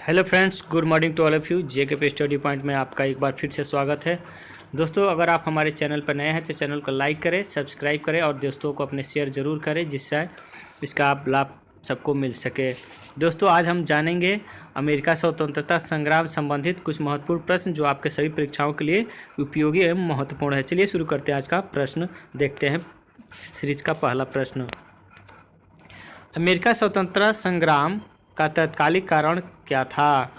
Hello friends, good morning to all of you. JK पे study point में आपका एक बार फिर से स्वागत है। दोस्तों, अगर आप हमारे चैनल पर नए हैं तो चैनल को लाइक करें, सब्सक्राइब करें और दोस्तों को अपने शेयर ज़रूर करें, जिससे इसका आप लाभ सबको मिल सके। दोस्तों, आज हम जानेंगे अमेरिका स्वतंत्रता संग्राम संबंधित कुछ महत्वपूर्ण प्रश्न जो आपके सभी परीक्षाओं के लिए उपयोगी एवं महत्वपूर्ण है। चलिए शुरू करते हैं। आज का प्रश्न देखते हैं। सीरीज का पहला प्रश्न, अमेरिका स्वतंत्रता संग्राम का तत्कालिक कारण क्या था?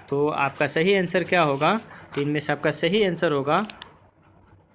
तो आपका सही आंसर क्या होगा? इनमें से आपका सही आंसर होगा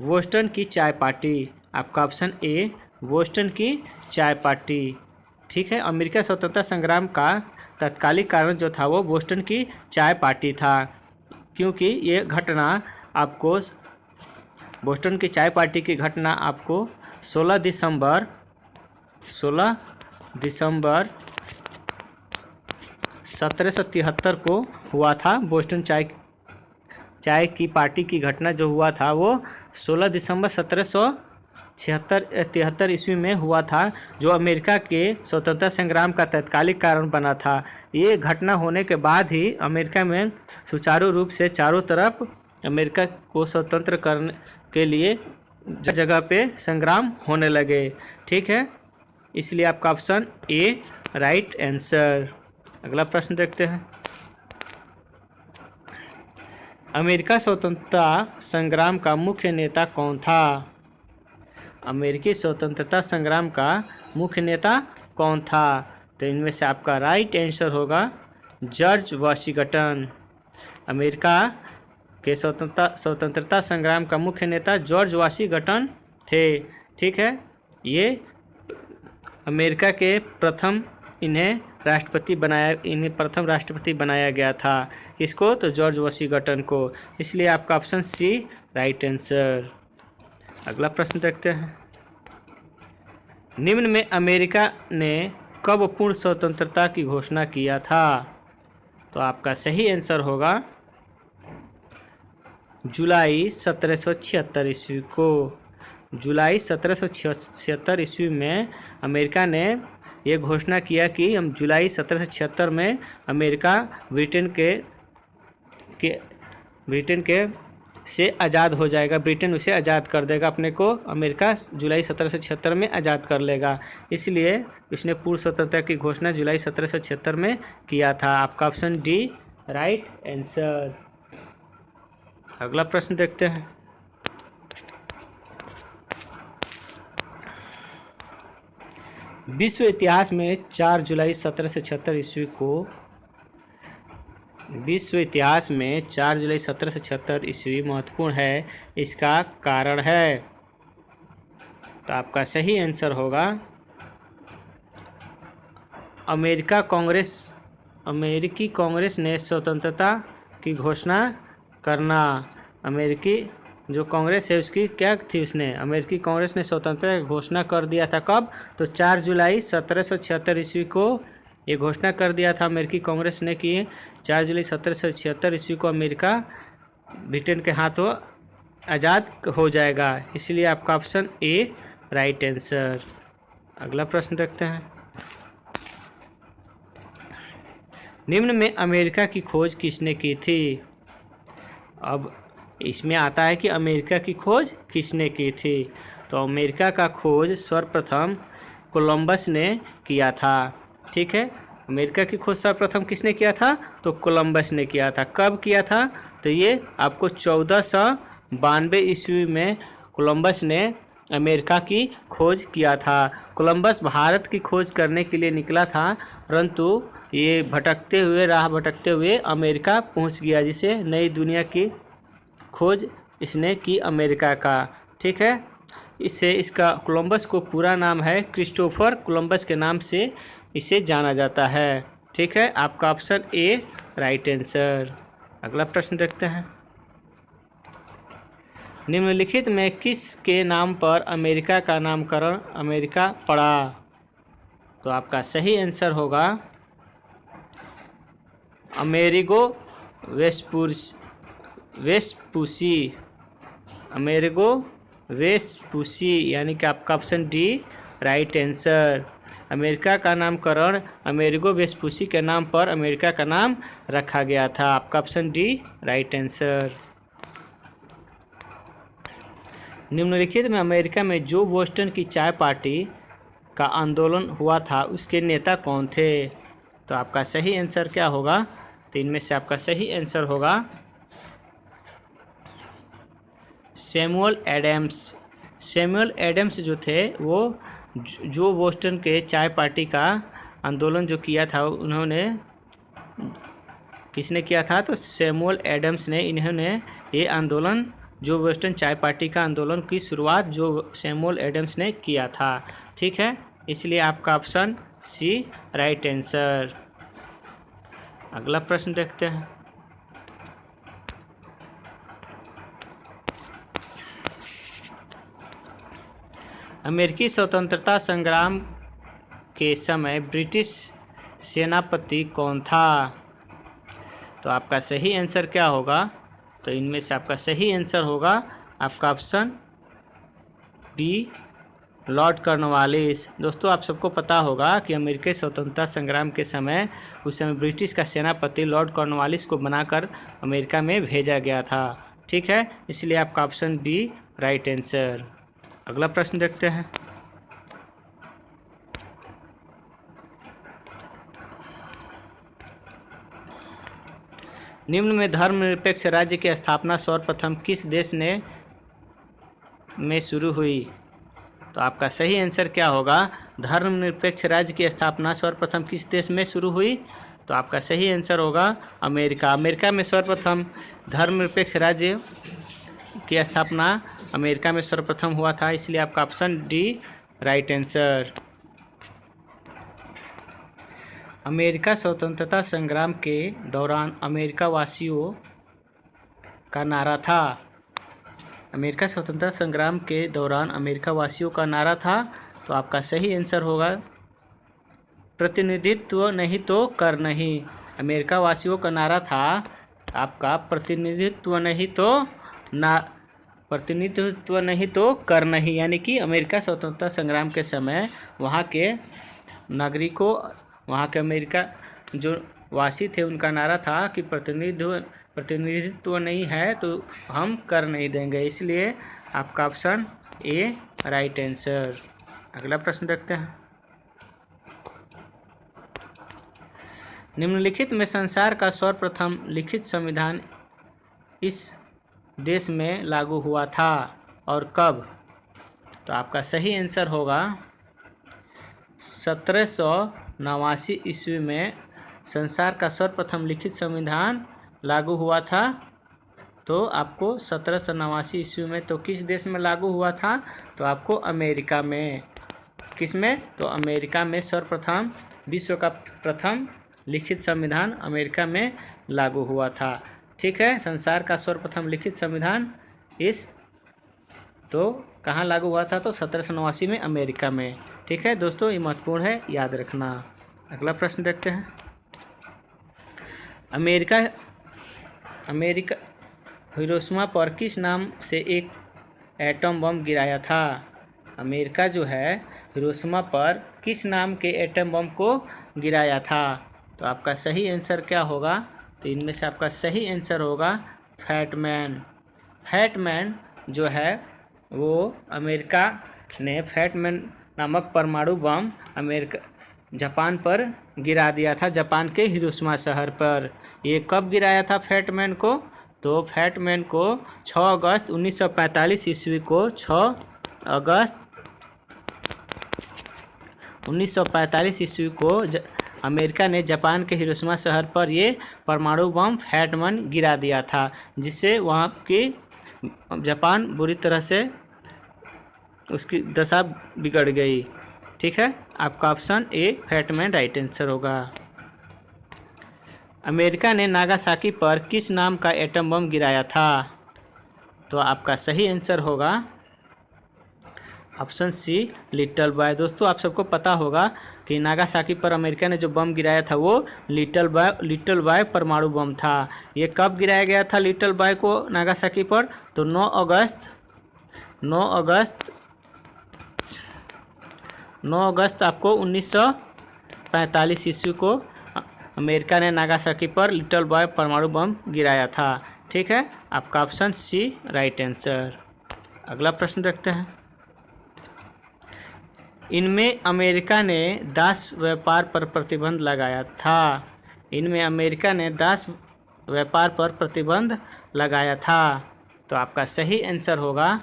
बोस्टन की चाय पार्टी। आपका ऑप्शन ए, बोस्टन की चाय पार्टी। ठीक है, अमेरिका स्वतंत्रता संग्राम का तत्कालिक कारण जो था वो बोस्टन की चाय पार्टी था, क्योंकि ये घटना आपको बोस्टन की चाय पार्टी की घटना आपको 16 दिसंबर 1773 को हुआ था। बोस्टन चाय की पार्टी की घटना जो हुआ था वो 16 दिसंबर 1773 ईस्वी में हुआ था, जो अमेरिका के स्वतंत्रता संग्राम का तत्कालिक कारण बना था। ये घटना होने के बाद ही अमेरिका में सुचारू रूप से चारों तरफ अमेरिका को स्वतंत्र करने के लिए जगह पे संग्राम होने लगे। ठीक है, इसलिए आपका ऑप्शन ए राइट आंसर। अगला प्रश्न देखते हैं। अमेरिका स्वतंत्रता संग्राम का मुख्य नेता कौन था? अमेरिकी स्वतंत्रता संग्राम का मुख्य नेता कौन था? तो इनमें से आपका राइट आंसर होगा जॉर्ज वाशिंगटन। अमेरिका के स्वतंत्रता संग्राम का मुख्य नेता जॉर्ज वाशिंगटन थे। ठीक है, ये अमेरिका के प्रथम प्रथम राष्ट्रपति बनाया गया था। किसको? तो जॉर्ज वाशिंगटन को। इसलिए आपका ऑप्शन सी राइट आंसर। अगला प्रश्न देखते हैं। निम्न में अमेरिका ने कब पूर्ण स्वतंत्रता की घोषणा किया था? तो आपका सही आंसर होगा जुलाई 1776 ईस्वी को। जुलाई 1776 ईस्वी में अमेरिका ने ये घोषणा किया कि हम जुलाई 1776 में अमेरिका ब्रिटेन के से आज़ाद हो जाएगा। ब्रिटेन उसे आज़ाद कर देगा, अपने को अमेरिका जुलाई 1776 में आज़ाद कर लेगा। इसलिए उसने पूर्ण स्वतंत्रता की घोषणा जुलाई 1776 में किया था। आपका ऑप्शन डी राइट आंसर। अगला प्रश्न देखते हैं। विश्व इतिहास में 4 जुलाई 1776 ईस्वी को महत्वपूर्ण है। इसका कारण है, तो आपका सही आंसर होगा अमेरिकी कांग्रेस ने स्वतंत्रता की घोषणा करना। अमेरिकी जो कांग्रेस है उसकी क्या थी, उसने अमेरिकी कांग्रेस ने स्वतंत्रता की घोषणा कर दिया था। कब? तो 4 जुलाई 1776 ईस्वी को ये घोषणा कर दिया था अमेरिकी कांग्रेस ने कि 4 जुलाई 1776 ईस्वी को अमेरिका ब्रिटेन के हाथों आज़ाद हो जाएगा। इसलिए आपका ऑप्शन ए राइट आंसर। अगला प्रश्न देखते हैं। निम्न में अमेरिका की खोज किसने की थी? अब इसमें आता है कि अमेरिका की खोज किसने की थी। तो अमेरिका का खोज सर्वप्रथम कोलंबस ने किया था। ठीक है, अमेरिका की खोज सर्वप्रथम किसने किया था? तो कोलंबस ने किया था। कब किया था? तो ये आपको 1492 ईस्वी में कोलंबस ने अमेरिका की खोज किया था। कोलंबस भारत की खोज करने के लिए निकला था, परंतु ये राह भटकते हुए अमेरिका पहुंच गया, जिसे नई दुनिया की खोज इसने की अमेरिका का। ठीक है, इसका कोलंबस को पूरा नाम है क्रिस्टोफर कोलंबस के नाम से इसे जाना जाता है। ठीक है, आपका ऑप्शन ए राइट आंसर। अगला प्रश्न देखते हैं। निम्नलिखित में किस के नाम पर अमेरिका का नामकरण अमेरिका पड़ा? तो आपका सही आंसर होगा अमेरिगो वेस्पुसी, यानी कि आपका option D right answer. America का नामकरण अमेरिगो वेस्पुसी के नाम पर अमेरिका का नाम रखा गया था। आपका ऑप्शन डी राइट आंसर। निम्नलिखित में अमेरिका में जो बोस्टन की चाय पार्टी का आंदोलन हुआ था उसके नेता कौन थे? तो आपका सही आंसर क्या होगा? तो इनमें से आपका सही आंसर होगा सैमुअल एडम्स। सैमुअल एडम्स जो थे वो जो बोस्टन के चाय पार्टी का आंदोलन जो किया था उन्होंने किसने किया था? तो सैमुअल एडम्स ने। इन्होंने ये आंदोलन जो बोस्टन चाय पार्टी का आंदोलन की शुरुआत जो सैमुअल एडम्स ने किया था। ठीक है, इसलिए आपका ऑप्शन सी राइट आंसर। अगला प्रश्न देखते हैं। अमेरिकी स्वतंत्रता संग्राम के समय ब्रिटिश सेनापति कौन था? तो आपका सही आंसर क्या होगा? तो इनमें से आपका सही आंसर होगा आपका ऑप्शन बी लॉर्ड कॉर्नवालिस। दोस्तों, आप सबको पता होगा कि अमेरिकी स्वतंत्रता संग्राम के समय उस समय ब्रिटिश का सेनापति लॉर्ड कॉर्नवालिस को बनाकर अमेरिका में भेजा गया था। ठीक है, इसलिए आपका ऑप्शन बी राइट आंसर। अगला प्रश्न देखते हैं। निम्न में धर्मनिरपेक्ष राज्य की स्थापना सर्वप्रथम किस देश में शुरू हुई? तो आपका सही आंसर क्या होगा? धर्मनिरपेक्ष राज्य की स्थापना सर्वप्रथम किस देश में शुरू हुई? तो आपका सही आंसर होगा अमेरिका। अमेरिका में सर्वप्रथम धर्मनिरपेक्ष राज्य की स्थापना अमेरिका में सर्वप्रथम हुआ था, इसलिए आपका option D right answer. America स्वतंत्रता संग्राम के दौरान अमेरिका वासियों का नारा था। अमेरिका स्वतंत्रता संग्राम के दौरान अमेरिका वासियों का नारा था। तो आपका सही आंसर होगा प्रतिनिधित्व नहीं तो कर नहीं। अमेरिका वासियों का नारा था आपका प्रतिनिधित्व नहीं तो कर नहीं, यानी कि अमेरिका स्वतंत्रता संग्राम के समय वहाँ के नागरिकों, वहाँ के अमेरिका जो वासी थे उनका नारा था कि प्रतिनिधित्व नहीं है तो हम कर नहीं देंगे, इसलिए आपका ऑप्शन ए राइट आंसर। अगला प्रश्न देखते हैं। निम्नलिखित में संसार का सर्वप्रथम लिखित संविधान इस देश में लागू हुआ था और कब? तो आपका सही आंसर होगा 1789 ईस्वी में संसार का सर्वप्रथम लिखित संविधान लागू हुआ था। तो आपको 1789 ईस्वी में तो किस देश में लागू हुआ था? तो आपको अमेरिका में। किस में? तो अमेरिका में सर्वप्रथम विश्व का प्रथम लिखित संविधान अमेरिका में लागू हुआ था। ठीक है, संसार का सर्वप्रथम लिखित संविधान तो कहाँ लागू हुआ था? तो 1789 में अमेरिका में। ठीक है दोस्तों, ये महत्वपूर्ण है, याद रखना। अगला प्रश्न देखते हैं। अमेरिका हिरोशिमा पर किस नाम से एक एटम बम गिराया था? अमेरिका जो है हिरोशिमा पर किस नाम के एटम बम को गिराया था? तो आपका सही आंसर क्या होगा? तो इनमें से आपका सही आंसर होगा फैटमैन। फैटमैन जो है वो अमेरिका ने फैटमैन नामक परमाणु बम जापान पर गिरा दिया था, जापान के हिरोशिमा शहर पर। ये कब गिराया था फैटमैन को? तो फैटमैन को 6 अगस्त 1945 ईस्वी को 6 अगस्त 1945 ईस्वी को अमेरिका ने जापान के हिरोशिमा शहर पर ये परमाणु बम फैटमैन गिरा दिया था, जिससे वहाँ की जापान बुरी तरह से उसकी दशा बिगड़ गई। ठीक है, आपका option A Fat Man right answer होगा। अमेरिका ने नागासाकी पर किस नाम का एटम बम गिराया था? तो आपका सही आंसर होगा ऑप्शन सी लिटिल बॉय। दोस्तों, आप सबको पता होगा कि नागासाकी पर अमेरिका ने जो बम गिराया था वो लिटिल बॉय परमाणु बम था। ये कब गिराया गया था लिटिल बॉय को नागासाकी पर? तो 9 अगस्त 9 अगस्त आपको 1945 ईस्वी को अमेरिका ने नागासाकी पर लिटिल बॉय परमाणु बम गिराया था। ठीक है, आपका ऑप्शन सी राइट आंसर। अगला प्रश्न देखते हैं। इनमें अमेरिका ने दास व्यापार पर प्रतिबंध लगाया था। इनमें अमेरिका ने दास व्यापार पर प्रतिबंध लगाया था। तो आपका सही आंसर होगा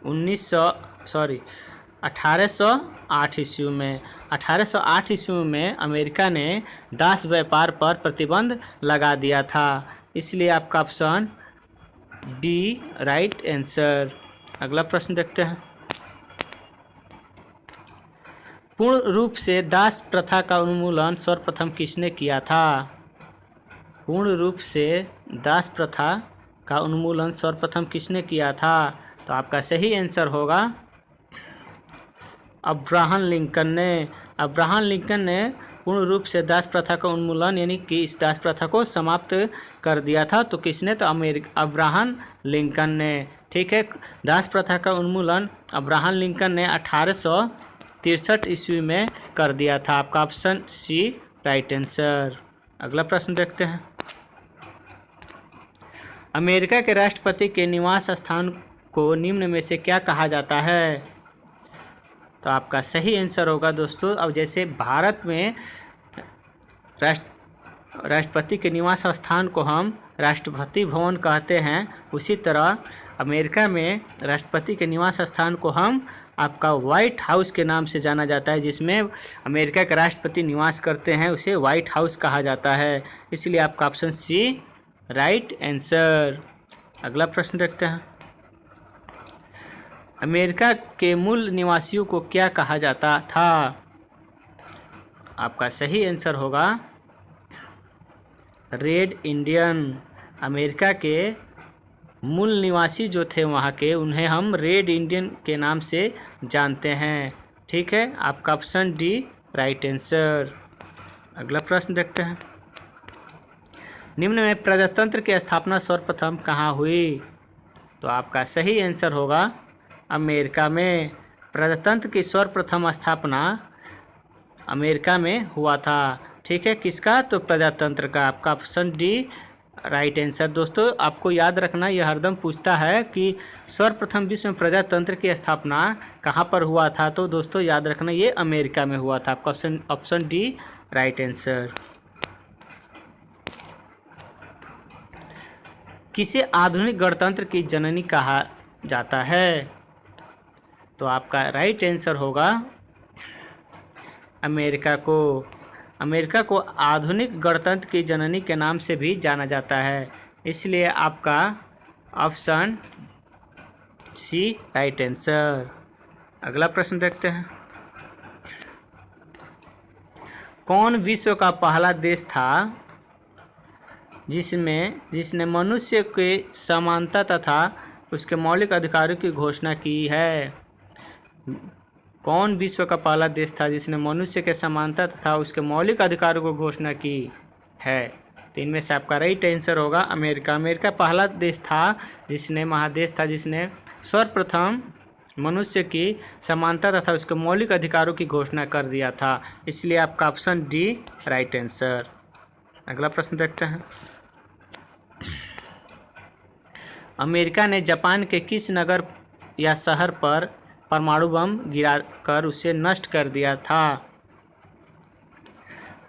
1808 ईस्वी में। 1808 ईस्वी में अमेरिका ने दास व्यापार पर प्रतिबंध लगा दिया था। इसलिए आपका ऑप्शन डी राइट आंसर। अगला प्रश्न देखते हैं। पूर्ण रूप से दास प्रथा का उन्मूलन सर्वप्रथम किसने किया था? पूर्ण रूप से दास प्रथा का उन्मूलन सर्वप्रथम किसने किया था? तो आपका सही आंसर होगा अब्राहम लिंकन ने। अब्राहम लिंकन ने पूर्ण रूप से दास प्रथा का उन्मूलन यानी कि इस दास प्रथा को समाप्त कर दिया था। तो किसने? तो अब्राहम लिंकन ने। ठीक है, दास प्रथा का उन्मूलन अब्राहम लिंकन ने 1863 ईस्वी में कर दिया था। आपका ऑप्शन सी राइट आंसर। अगला प्रश्न देखते हैं। अमेरिका के राष्ट्रपति के निवास स्थान को निम्न में से क्या कहा जाता है? तो आपका सही आंसर होगा दोस्तों, अब जैसे भारत में राष्ट्रपति के निवास स्थान को हम राष्ट्रपति भवन कहते हैं, उसी तरह अमेरिका में राष्ट्रपति के निवास स्थान को हम आपका व्हाइट हाउस के नाम से जाना जाता है। जिसमें अमेरिका के राष्ट्रपति निवास करते हैं उसे व्हाइट हाउस कहा जाता है। इसलिए आपका ऑप्शन सी राइट आंसर। अगला प्रश्न देखते हैं। अमेरिका के मूल निवासियों को क्या कहा जाता था? आपका सही आंसर होगा रेड इंडियन। अमेरिका के मूल निवासी जो थे वहाँ के, उन्हें हम रेड इंडियन के नाम से जानते हैं। ठीक है, आपका ऑप्शन डी राइट आंसर। अगला प्रश्न देखते हैं। निम्न में प्रजातंत्र की स्थापना सर्वप्रथम कहाँ हुई? तो आपका सही आंसर होगा अमेरिका में। प्रजातंत्र की सर्वप्रथम स्थापना अमेरिका में हुआ था। ठीक है, किसका? तो प्रजातंत्र का। आपका ऑप्शन डी राइट आंसर। दोस्तों आपको याद रखना, यह हरदम पूछता है कि सर्वप्रथम विश्व में प्रजातंत्र की स्थापना कहाँ पर हुआ था। तो दोस्तों याद रखना, ये अमेरिका में हुआ था। आपका ऑप्शन डी राइट आंसर। किसे आधुनिक गणतंत्र की जननी कहा जाता है? तो आपका राइट आंसर होगा अमेरिका को। अमेरिका को आधुनिक गणतंत्र की जननी के नाम से भी जाना जाता है। इसलिए आपका ऑप्शन सी राइट आंसर। अगला प्रश्न देखते हैं। कौन विश्व का पहला देश था जिसने मनुष्य के समानता तथा उसके मौलिक अधिकारों की घोषणा की है? कौन विश्व का पहला देश था जिसने मनुष्य के समानता तथा उसके मौलिक अधिकारों को घोषणा की है? तो इनमें से आपका राइट आंसर होगा अमेरिका। अमेरिका पहला देश था महादेश था जिसने सर्वप्रथम मनुष्य की समानता तथा उसके मौलिक अधिकारों की घोषणा कर दिया था। इसलिए आपका ऑप्शन डी राइट आंसर। अगला प्रश्न देखते हैं। अमेरिका ने जापान के किस नगर या शहर पर परमाणु बम गिराकर उसे नष्ट कर दिया था?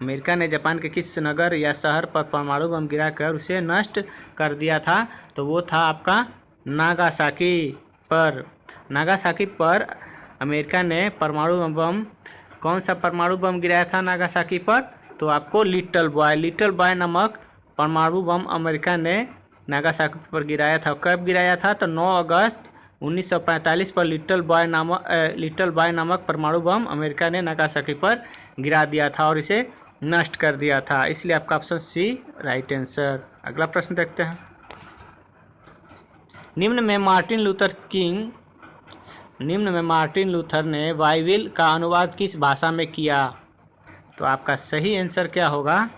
अमेरिका ने जापान के किस नगर या शहर पर परमाणु बम गिराकर उसे नष्ट कर दिया था? तो वो था आपका नागासाकी पर। नागासाकी पर अमेरिका ने परमाणु बम, कौन सा परमाणु बम गिराया था नागासाकी पर? तो आपको लिटिल बॉय नामक परमाणु बम अमेरिका ने नागासाकी पर गिराया था। कब गिराया था? तो 9 अगस्त 1945 पर लिटिल बॉय नामक परमाणु बम अमेरिका ने नागासाकी पर गिरा दिया था और इसे नष्ट कर दिया था। इसलिए आपका ऑप्शन सी राइट आंसर। अगला प्रश्न देखते हैं। निम्न में मार्टिन लूथर ने बाइबिल का अनुवाद किस भाषा में किया? तो आपका सही आंसर क्या होगा?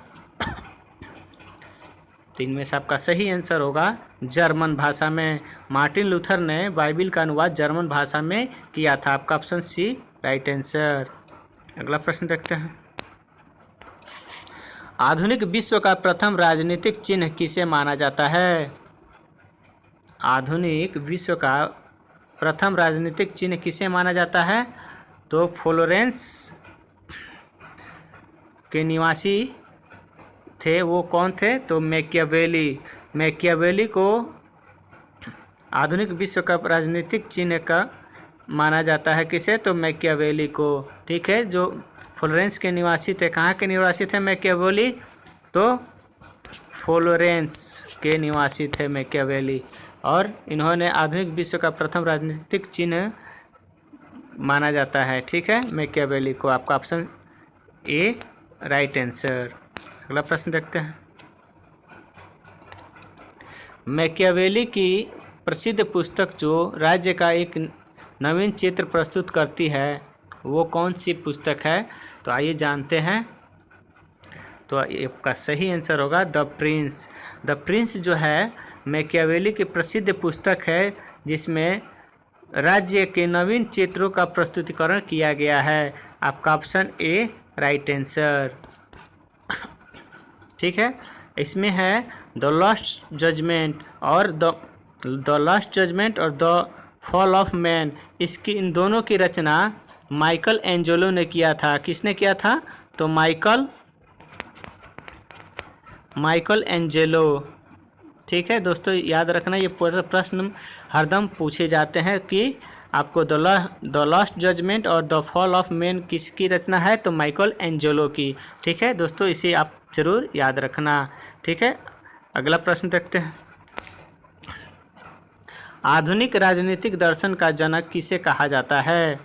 तो इनमें से आपका सही आंसर होगा जर्मन भाषा में। मार्टिन लूथर ने बाइबिल का अनुवाद जर्मन भाषा में किया था। आपका ऑप्शन सी राइट आंसर। अगला प्रश्न देखते हैं। आधुनिक विश्व का प्रथम राजनीतिक चिन्ह किसे माना जाता है? आधुनिक विश्व का प्रथम राजनीतिक चिन्ह किसे माना जाता है? तो फ्लोरेंस के निवासी थे, वो कौन थे? तो मैकियावेली। मैकियावेली को आधुनिक विश्व का राजनीतिक चिन्ह का माना जाता है। किसे? तो मैकियावेली को। ठीक है, जो फ्लोरेंस के निवासी थे, कहाँ के निवासी थे मैकियावेली? तो फ्लोरेंस के निवासी थे मैकियावेली, और इन्होंने आधुनिक विश्व का प्रथम राजनीतिक चिन्ह माना जाता है। ठीक है, मैकियावेली को। आपका ऑप्शन ए राइट आंसर। अगला प्रश्न देखते हैं। मैकियावेली की प्रसिद्ध पुस्तक जो राज्य का एक नवीन चित्र प्रस्तुत करती है, वो कौन सी पुस्तक है? तो आइए जानते हैं। तो आपका सही आंसर होगा द प्रिंस। द प्रिंस जो है मैकियावेली की प्रसिद्ध पुस्तक है, जिसमें राज्य के नवीन चित्रों का प्रस्तुतिकरण किया गया है। आपका ऑप्शन ए राइट आंसर। ठीक है, इसमें है द लास्ट जजमेंट और द लास्ट जजमेंट और द फॉल ऑफ मैन। इन दोनों की रचना माइकल एंजेलो ने किया था। किसने किया था? तो माइकल एंजेलो। ठीक है दोस्तों, याद रखना, ये प्रश्न हरदम पूछे जाते हैं कि आपको द लास्ट जजमेंट और द फॉल ऑफ मैन किसकी रचना है? तो माइकल एंजेलो की। ठीक है दोस्तों, इसे आप जरूर याद रखना। ठीक है, अगला प्रश्न देखते हैं। आधुनिक राजनीतिक दर्शन का जनक किसे कहा जाता है?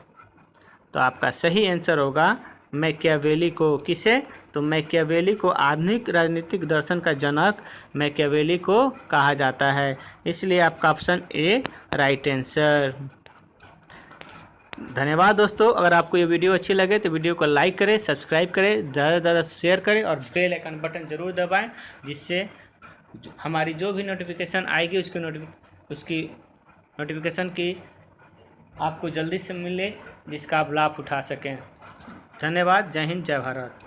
तो आपका सही आंसर होगा मैकियावेली को। किसे? तो मैकियावेली को आधुनिक राजनीतिक दर्शन का जनक मैकियावेली को कहा जाता है, इसलिए आपका ऑप्शन ए राइट आंसर। धन्यवाद दोस्तों। अगर आपको ये वीडियो अच्छी लगे तो वीडियो को लाइक करें, सब्सक्राइब करें, ज़्यादा से ज़्यादा शेयर करें और बेल आइकन बटन ज़रूर दबाएं, जिससे हमारी जो भी नोटिफिकेशन आएगी उसकी नोटिफिकेशन की आपको जल्दी से मिले, जिसका आप लाभ उठा सकें। धन्यवाद। जय हिंद, जय भारत।